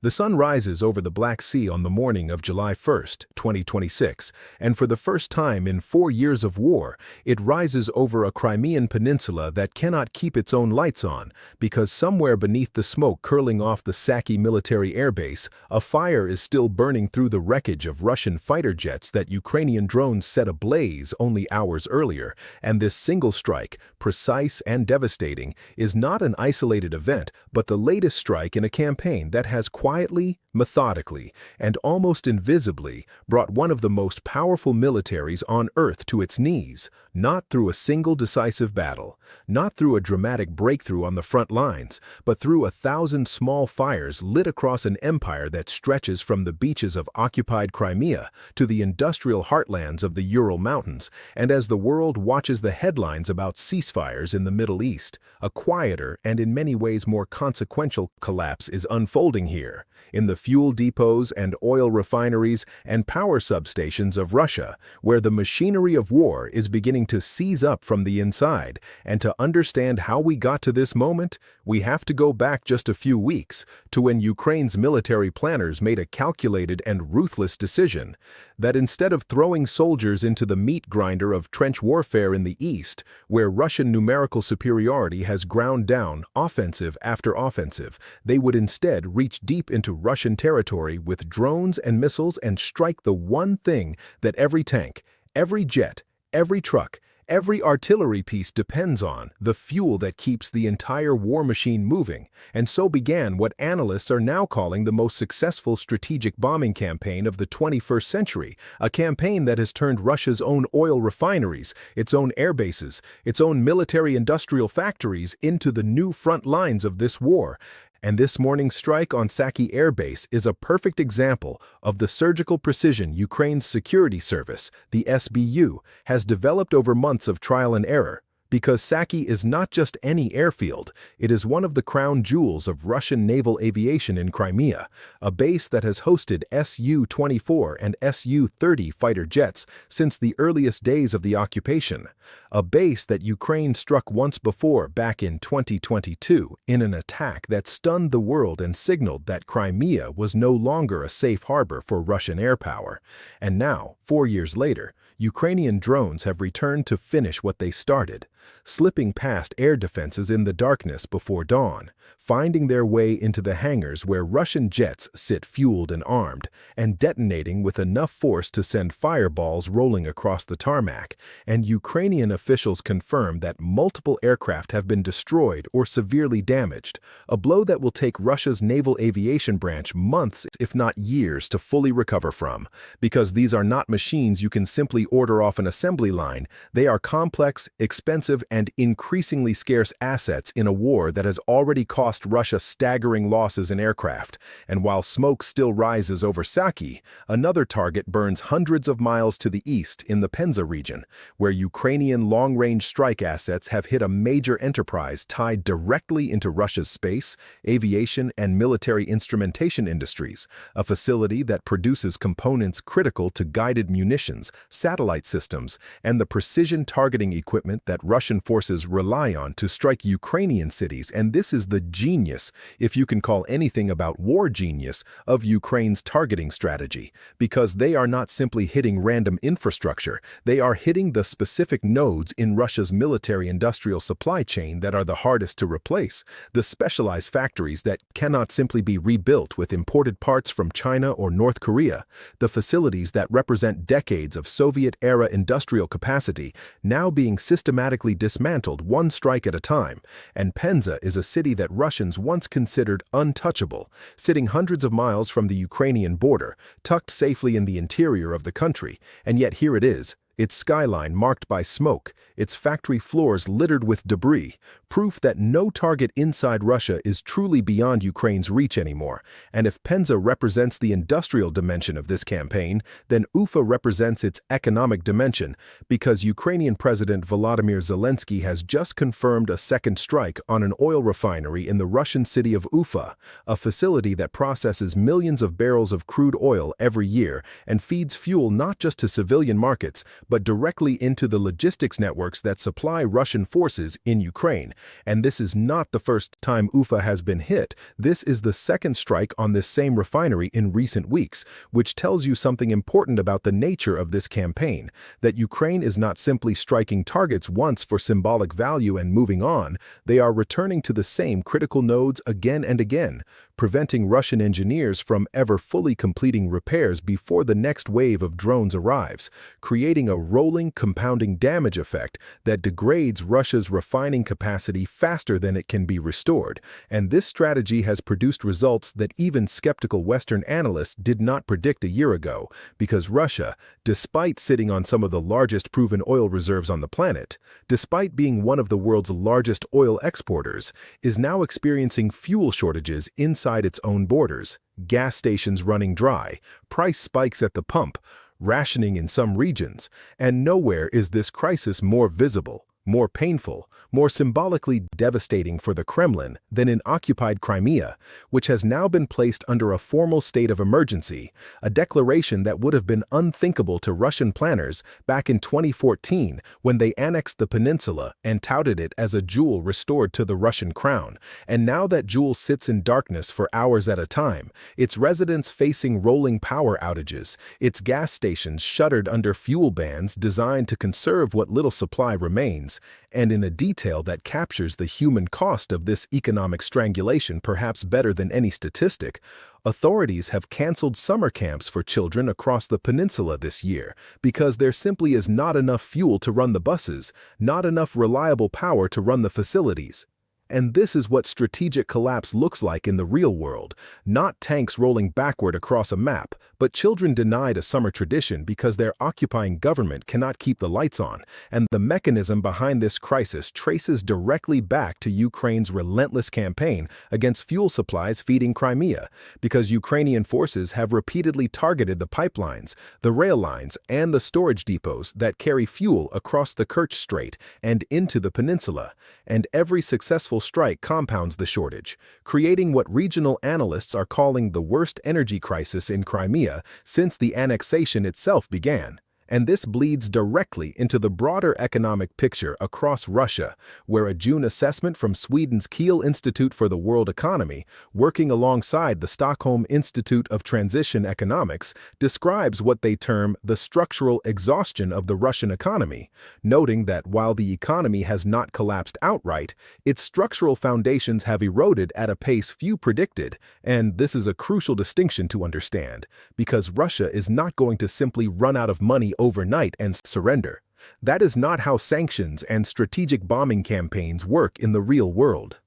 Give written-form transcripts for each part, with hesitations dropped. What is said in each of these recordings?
The sun rises over the Black Sea on the morning of July 1st, 2026, and for the first time in 4 years of war, it rises over a Crimean peninsula that cannot keep its own lights on, because somewhere beneath the smoke curling off the Saki military airbase, a fire is still burning through the wreckage of Russian fighter jets that Ukrainian drones set ablaze only hours earlier, and this single strike, precise and devastating, is not an isolated event, but the latest strike in a campaign that has quietly, methodically, and almost invisibly brought one of the most powerful militaries on Earth to its knees, not through a single decisive battle, not through a dramatic breakthrough on the front lines, but through 1,000 small fires lit across an empire that stretches from the beaches of occupied Crimea to the industrial heartlands of the Ural Mountains. And as the world watches the headlines about ceasefires in the Middle East, a quieter and in many ways more consequential collapse is unfolding here, in the fuel depots and oil refineries and power substations of Russia, where the machinery of war is beginning to seize up from the inside. And to understand how we got to this moment, we have to go back just a few weeks to when Ukraine's military planners made a calculated and ruthless decision that instead of throwing soldiers into the meat grinder of trench warfare in the east, where Russian numerical superiority has ground down offensive after offensive, they would instead reach deep into Russian territory with drones and missiles and strike the one thing that every tank, every jet, every truck, every artillery piece depends on, the fuel that keeps the entire war machine moving. And so began what analysts are now calling the most successful strategic bombing campaign of the 21st century, a campaign that has turned Russia's own oil refineries, its own air bases, its own military-industrial factories into the new front lines of this war. And this morning's strike on Saki Air Base is a perfect example of the surgical precision Ukraine's security service, the SBU, has developed over months of trial and error. Because Saki is not just any airfield, it is one of the crown jewels of Russian naval aviation in Crimea, a base that has hosted Su-24 and Su-30 fighter jets since the earliest days of the occupation, a base that Ukraine struck once before back in 2022 in an attack that stunned the world and signaled that Crimea was no longer a safe harbor for Russian air power. And now, 4 years later, Ukrainian drones have returned to finish what they started, slipping past air defenses in the darkness before dawn, finding their way into the hangars where Russian jets sit fueled and armed, and detonating with enough force to send fireballs rolling across the tarmac. And Ukrainian officials confirm that multiple aircraft have been destroyed or severely damaged, a blow that will take Russia's naval aviation branch months, if not years, to fully recover from. Because these are not machines you can simply order off an assembly line. They are complex, expensive, and increasingly scarce assets in a war that has already cost Russia staggering losses in aircraft. And while smoke still rises over Saki, another target burns hundreds of miles to the east in the Penza region, where Ukrainian long-range strike assets have hit a major enterprise tied directly into Russia's space, aviation, and military instrumentation industries, a facility that produces components critical to guided munitions, satellite systems, and the precision targeting equipment that Russian forces rely on to strike Ukrainian cities. And this is the genius, if you can call anything about war genius, of Ukraine's targeting strategy, because they are not simply hitting random infrastructure, they are hitting the specific nodes in Russia's military-industrial supply chain that are the hardest to replace, the specialized factories that cannot simply be rebuilt with imported parts from China or North Korea, the facilities that represent decades of Soviet-era industrial capacity now being systematically dismantled one strike at a time. And Penza is a city that Russians once considered untouchable, sitting hundreds of miles from the Ukrainian border, tucked safely in the interior of the country. And yet here it is, its skyline marked by smoke, its factory floors littered with debris, proof that no target inside Russia is truly beyond Ukraine's reach anymore. And if Penza represents the industrial dimension of this campaign, then Ufa represents its economic dimension, because Ukrainian President Volodymyr Zelensky has just confirmed a second strike on an oil refinery in the Russian city of Ufa, a facility that processes millions of barrels of crude oil every year and feeds fuel not just to civilian markets, but directly into the logistics networks that supply Russian forces in Ukraine. And this is not the first time Ufa has been hit. This is the second strike on this same refinery in recent weeks, which tells you something important about the nature of this campaign, that Ukraine is not simply striking targets once for symbolic value and moving on. They are returning to the same critical nodes again and again, preventing Russian engineers from ever fully completing repairs before the next wave of drones arrives, creating a rolling, compounding damage effect that degrades Russia's refining capacity faster than it can be restored. And this strategy has produced results that even skeptical Western analysts did not predict a year ago, because Russia, despite sitting on some of the largest proven oil reserves on the planet, despite being one of the world's largest oil exporters, is now experiencing fuel shortages inside its own borders, gas stations running dry, price spikes at the pump, rationing in some regions, and nowhere is this crisis more visible, more painful, more symbolically devastating for the Kremlin than in occupied Crimea, which has now been placed under a formal state of emergency, a declaration that would have been unthinkable to Russian planners back in 2014 when they annexed the peninsula and touted it as a jewel restored to the Russian crown. And now that jewel sits in darkness for hours at a time, its residents facing rolling power outages, its gas stations shuttered under fuel bans designed to conserve what little supply remains, and in a detail that captures the human cost of this economic strangulation perhaps better than any statistic, authorities have canceled summer camps for children across the peninsula this year because there simply is not enough fuel to run the buses, not enough reliable power to run the facilities. And this is what strategic collapse looks like in the real world, not tanks rolling backward across a map, but children denied a summer tradition because their occupying government cannot keep the lights on. And the mechanism behind this crisis traces directly back to Ukraine's relentless campaign against fuel supplies feeding Crimea, because Ukrainian forces have repeatedly targeted the pipelines, the rail lines, and the storage depots that carry fuel across the Kerch Strait and into the peninsula. And every successful strike compounds the shortage, creating what regional analysts are calling the worst energy crisis in Crimea since the annexation itself began. And this bleeds directly into the broader economic picture across Russia, where a June assessment from Sweden's Kiel Institute for the World Economy, working alongside the Stockholm Institute of Transition Economics, describes what they term the structural exhaustion of the Russian economy, noting that while the economy has not collapsed outright, its structural foundations have eroded at a pace few predicted. And this is a crucial distinction to understand, because Russia is not going to simply run out of money overnight and surrender. That is not how sanctions and strategic bombing campaigns work in the real world.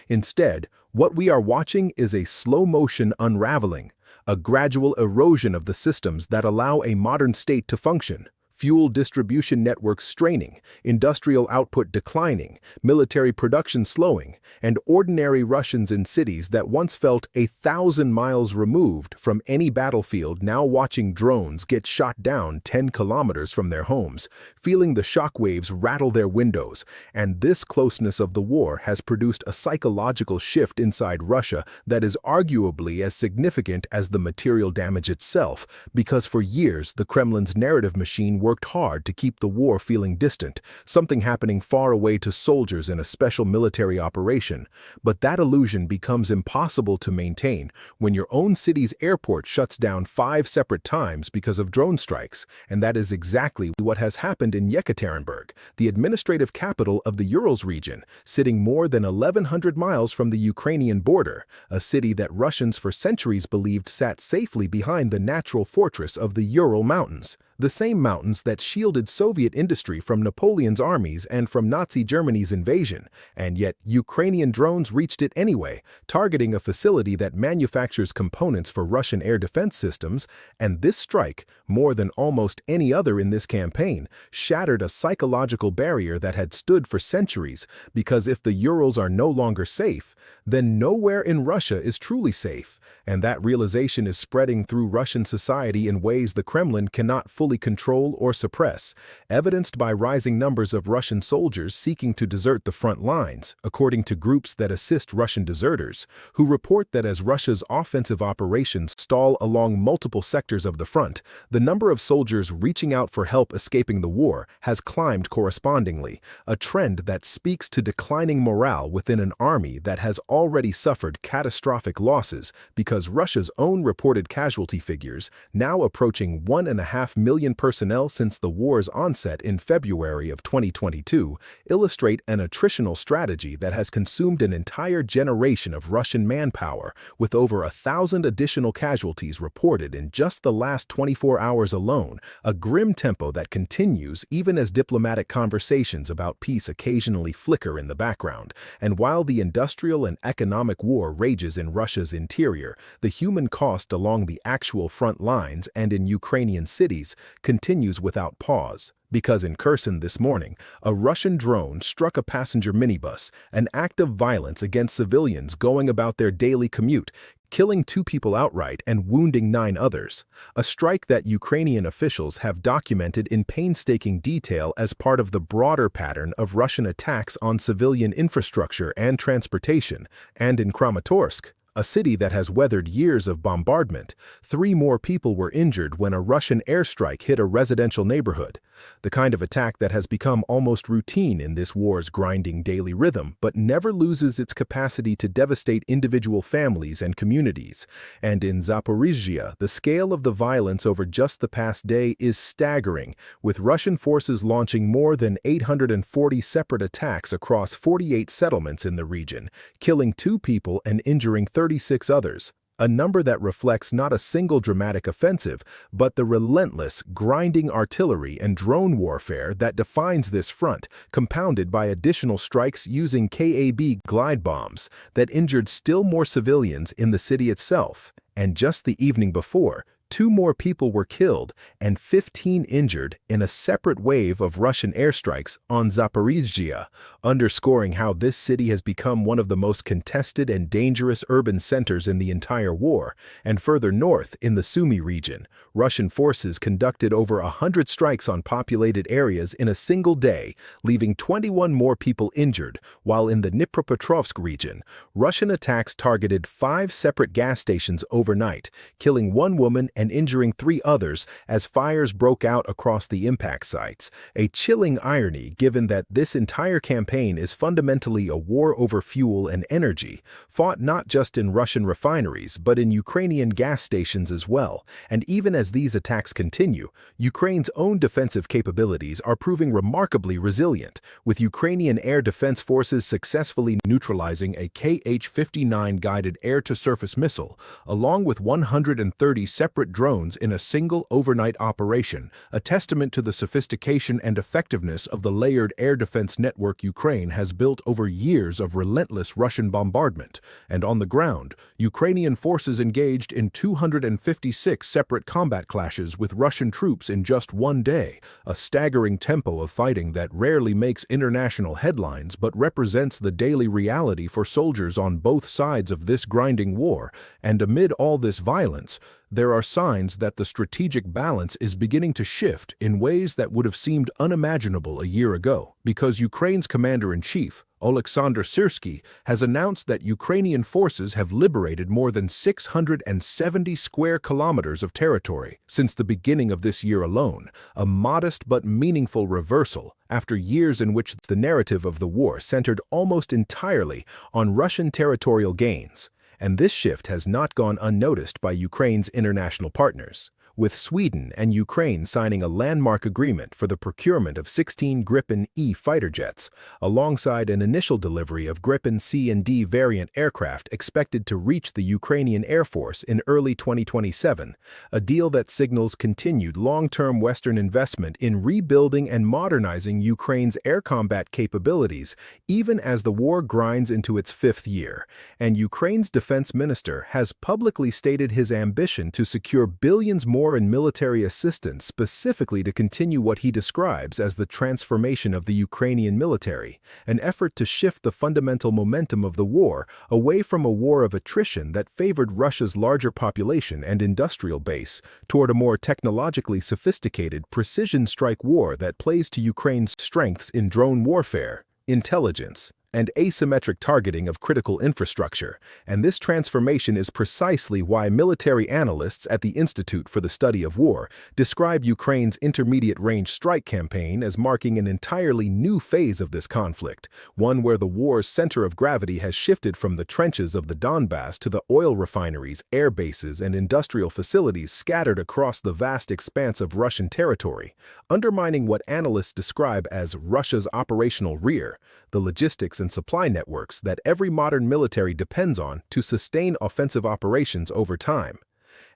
Instead, what we are watching is a slow-motion unraveling, a gradual erosion of the systems that allow a modern state to function. Fuel distribution networks straining, industrial output declining, military production slowing, and ordinary Russians in cities that once felt 1,000 miles removed from any battlefield now watching drones get shot down 10 kilometers from their homes, feeling the shockwaves rattle their windows. And this closeness of the war has produced a psychological shift inside Russia that is arguably as significant as the material damage itself, because for years the Kremlin's narrative machine worked hard to keep the war feeling distant, something happening far away to soldiers in a special military operation. But that illusion becomes impossible to maintain when your own city's airport shuts down 5 separate times because of drone strikes. And that is exactly what has happened in Yekaterinburg, the administrative capital of the Urals region, sitting more than 1,100 miles from the Ukrainian border, a city that Russians for centuries believed sat safely behind the natural fortress of the Ural Mountains. The same mountains that shielded Soviet industry from Napoleon's armies and from Nazi Germany's invasion, and yet Ukrainian drones reached it anyway, targeting a facility that manufactures components for Russian air defense systems. And this strike, more than almost any other in this campaign, shattered a psychological barrier that had stood for centuries, because if the Urals are no longer safe, then nowhere in Russia is truly safe. And that realization is spreading through Russian society in ways the Kremlin cannot fully fully control or suppress, evidenced by rising numbers of Russian soldiers seeking to desert the front lines, according to groups that assist Russian deserters, who report that as Russia's offensive operations stall along multiple sectors of the front, the number of soldiers reaching out for help escaping the war has climbed correspondingly, a trend that speaks to declining morale within an army that has already suffered catastrophic losses because Russia's own reported casualty figures, now approaching 1.5 million personnel since the war's onset in February of 2022, illustrate an attritional strategy that has consumed an entire generation of Russian manpower, with over 1,000 additional casualties reported in just the last 24 hours alone, a grim tempo that continues even as diplomatic conversations about peace occasionally flicker in the background. And while the industrial and economic war rages in Russia's interior, the human cost along the actual front lines and in Ukrainian cities continues without pause. Because in Kherson this morning, a Russian drone struck a passenger minibus, an act of violence against civilians going about their daily commute, killing 2 people outright and wounding 9 others, a strike that Ukrainian officials have documented in painstaking detail as part of the broader pattern of Russian attacks on civilian infrastructure and transportation. And in Kramatorsk, a city that has weathered years of bombardment, 3 more people were injured when a Russian airstrike hit a residential neighborhood, the kind of attack that has become almost routine in this war's grinding daily rhythm, but never loses its capacity to devastate individual families and communities. And in Zaporizhzhia, the scale of the violence over just the past day is staggering, with Russian forces launching more than 840 separate attacks across 48 settlements in the region, killing 2 people and injuring 36 others, a number that reflects not a single dramatic offensive, but the relentless, grinding artillery and drone warfare that defines this front, compounded by additional strikes using KAB glide bombs that injured still more civilians in the city itself. And just the evening before, 2 more people were killed and 15 injured in a separate wave of Russian airstrikes on Zaporizhzhia, underscoring how this city has become one of the most contested and dangerous urban centers in the entire war. And further north, in the Sumy region, Russian forces conducted over 100 strikes on populated areas in a single day, leaving 21 more people injured, while in the Dnipropetrovsk region, Russian attacks targeted 5 separate gas stations overnight, killing 1 woman and injuring 3 others as fires broke out across the impact sites, a chilling irony given that this entire campaign is fundamentally a war over fuel and energy, fought not just in Russian refineries but in Ukrainian gas stations as well. And even as these attacks continue, Ukraine's own defensive capabilities are proving remarkably resilient, with Ukrainian air defense forces successfully neutralizing a Kh-59 guided air-to-surface missile, along with 130 separate drones in a single overnight operation, a testament to the sophistication and effectiveness of the layered air defense network Ukraine has built over years of relentless Russian bombardment. And on the ground, Ukrainian forces engaged in 256 separate combat clashes with Russian troops in just one day, a staggering tempo of fighting that rarely makes international headlines but represents the daily reality for soldiers on both sides of this grinding war. And amid all this violence, there are signs that the strategic balance is beginning to shift in ways that would have seemed unimaginable a year ago, because Ukraine's commander-in-chief, Oleksandr Syrsky, has announced that Ukrainian forces have liberated more than 670 square kilometers of territory since the beginning of this year alone, a modest but meaningful reversal after years in which the narrative of the war centered almost entirely on Russian territorial gains. And this shift has not gone unnoticed by Ukraine's international partners, with Sweden and Ukraine signing a landmark agreement for the procurement of 16 Gripen E fighter jets, alongside an initial delivery of Gripen C and D variant aircraft expected to reach the Ukrainian Air Force in early 2027, a deal that signals continued long-term Western investment in rebuilding and modernizing Ukraine's air combat capabilities, even as the war grinds into its 5th year. And Ukraine's defense minister has publicly stated his ambition to secure billions more war and military assistance specifically to continue what he describes as the transformation of the Ukrainian military, an effort to shift the fundamental momentum of the war away from a war of attrition that favored Russia's larger population and industrial base toward a more technologically sophisticated precision strike war that plays to Ukraine's strengths in drone warfare, intelligence, and asymmetric targeting of critical infrastructure, and this transformation is precisely why military analysts at the Institute for the Study of War describe Ukraine's intermediate-range strike campaign as marking an entirely new phase of this conflict, one where the war's center of gravity has shifted from the trenches of the Donbass to the oil refineries, air bases, and industrial facilities scattered across the vast expanse of Russian territory, undermining what analysts describe as Russia's operational rear, the logistics and supply networks that every modern military depends on to sustain offensive operations over time.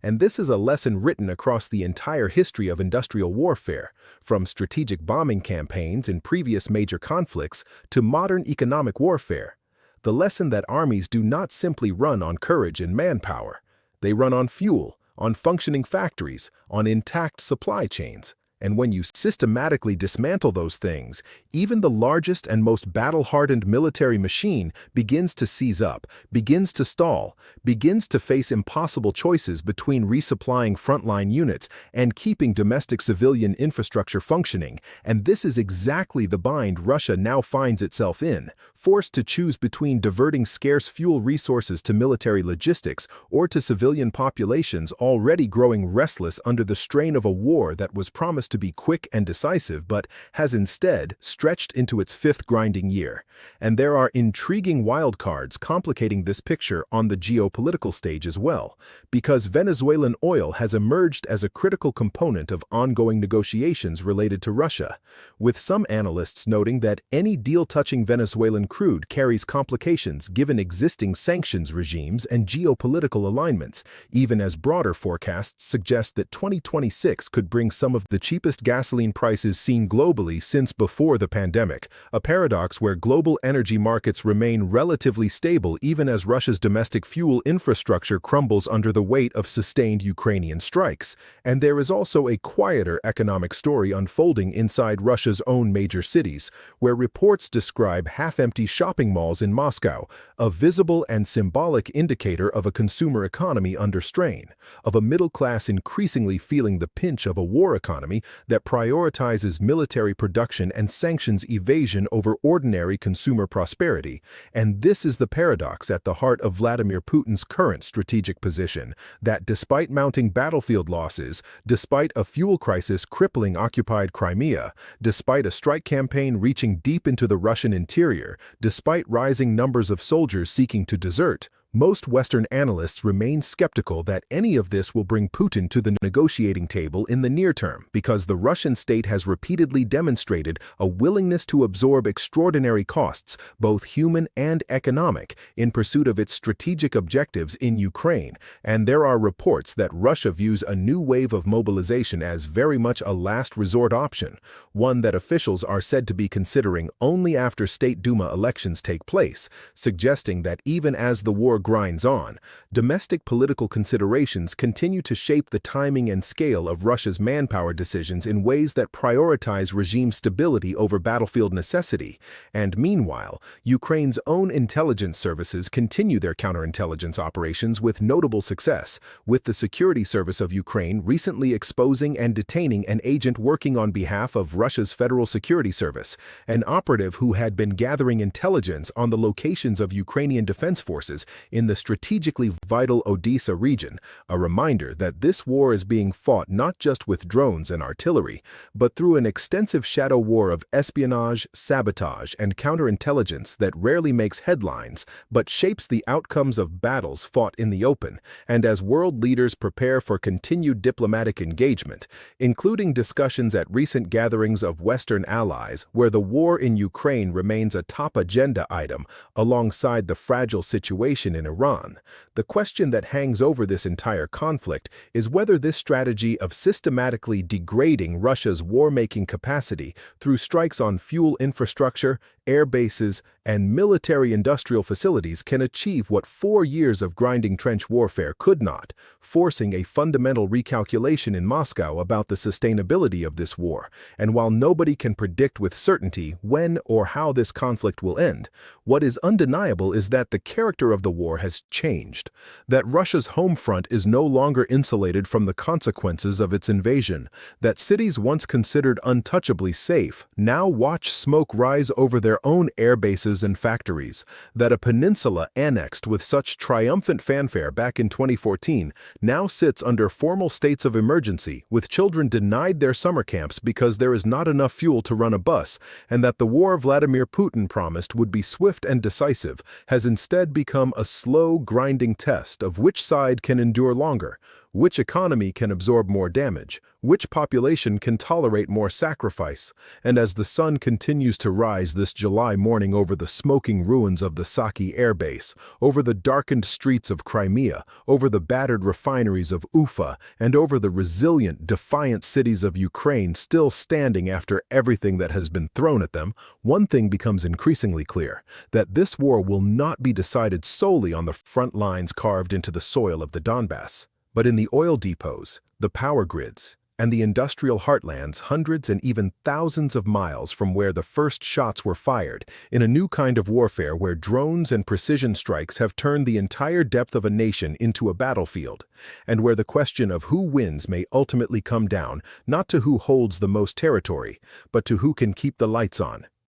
And this is a lesson written across the entire history of industrial warfare, from strategic bombing campaigns in previous major conflicts to modern economic warfare. The lesson that armies do not simply run on courage and manpower. They run on fuel, on functioning factories, on intact supply chains. And when you systematically dismantle those things, even the largest and most battle-hardened military machine begins to seize up, begins to stall, begins to face impossible choices between resupplying frontline units and keeping domestic civilian infrastructure functioning. And this is exactly the bind Russia now finds itself in, forced to choose between diverting scarce fuel resources to military logistics or to civilian populations already growing restless under the strain of a war that was promised to be quick and decisive but has instead stretched into its fifth grinding year. And there are intriguing wildcards complicating this picture on the geopolitical stage as well, because Venezuelan oil has emerged as a critical component of ongoing negotiations related to Russia, with some analysts noting that any deal touching Venezuelan crude carries complications given existing sanctions regimes and geopolitical alignments, even as broader forecasts suggest that 2026 could bring some of the cheapest gasoline prices seen globally since before the pandemic, a paradox where global energy markets remain relatively stable even as Russia's domestic fuel infrastructure crumbles under the weight of sustained Ukrainian strikes. And there is also a quieter economic story unfolding inside Russia's own major cities, where reports describe half-empty shopping malls in Moscow, a visible and symbolic indicator of a consumer economy under strain, of a middle class increasingly feeling the pinch of a war economy that prioritizes military production and sanctions evasion over ordinary consumer prosperity. And this is the paradox at the heart of Vladimir Putin's current strategic position, that despite mounting battlefield losses, despite a fuel crisis crippling occupied Crimea, despite a strike campaign reaching deep into the Russian interior, despite rising numbers of soldiers seeking to desert, most Western analysts remain skeptical that any of this will bring Putin to the negotiating table in the near term, because the Russian state has repeatedly demonstrated a willingness to absorb extraordinary costs, both human and economic, in pursuit of its strategic objectives in Ukraine. And there are reports that Russia views a new wave of mobilization as very much a last resort option, one that officials are said to be considering only after State Duma elections take place, suggesting that even as the war grinds on, domestic political considerations continue to shape the timing and scale of Russia's manpower decisions in ways that prioritize regime stability over battlefield necessity. And meanwhile, Ukraine's own intelligence services continue their counterintelligence operations with notable success, with the Security Service of Ukraine recently exposing and detaining an agent working on behalf of Russia's Federal Security Service, an operative who had been gathering intelligence on the locations of Ukrainian defense forces in the strategically vital Odessa region, a reminder that this war is being fought not just with drones and artillery, but through an extensive shadow war of espionage, sabotage, and counterintelligence that rarely makes headlines, but shapes the outcomes of battles fought in the open. And as world leaders prepare for continued diplomatic engagement, including discussions at recent gatherings of Western allies, where the war in Ukraine remains a top agenda item alongside the fragile situation in in Iran. The question that hangs over this entire conflict is whether this strategy of systematically degrading Russia's war-making capacity through strikes on fuel infrastructure, air bases, and military-industrial facilities can achieve what 4 years of grinding trench warfare could not, forcing a fundamental recalculation in Moscow about the sustainability of this war. And while nobody can predict with certainty when or how this conflict will end, what is undeniable is that the character of the war has changed, that Russia's home front is no longer insulated from the consequences of its invasion, that cities once considered untouchably safe now watch smoke rise over their own air bases and factories, that a peninsula annexed with such triumphant fanfare back in 2014 now sits under formal states of emergency, with children denied their summer camps because there is not enough fuel to run a bus, and that the war Vladimir Putin promised would be swift and decisive has instead become a slow, grinding test of which side can endure longer, which economy can absorb more damage, which population can tolerate more sacrifice. And as the sun continues to rise this July morning over the smoking ruins of the Saki air base, over the darkened streets of Crimea, over the battered refineries of Ufa, and over the resilient, defiant cities of Ukraine still standing after everything that has been thrown at them, one thing becomes increasingly clear: that this war will not be decided solely on the front lines carved into the soil of the Donbass, but in the oil depots, the power grids, and the industrial heartlands hundreds and even thousands of miles from where the first shots were fired, in a new kind of warfare where drones and precision strikes have turned the entire depth of a nation into a battlefield, and where the question of who wins may ultimately come down not to who holds the most territory, but to who can keep the lights on.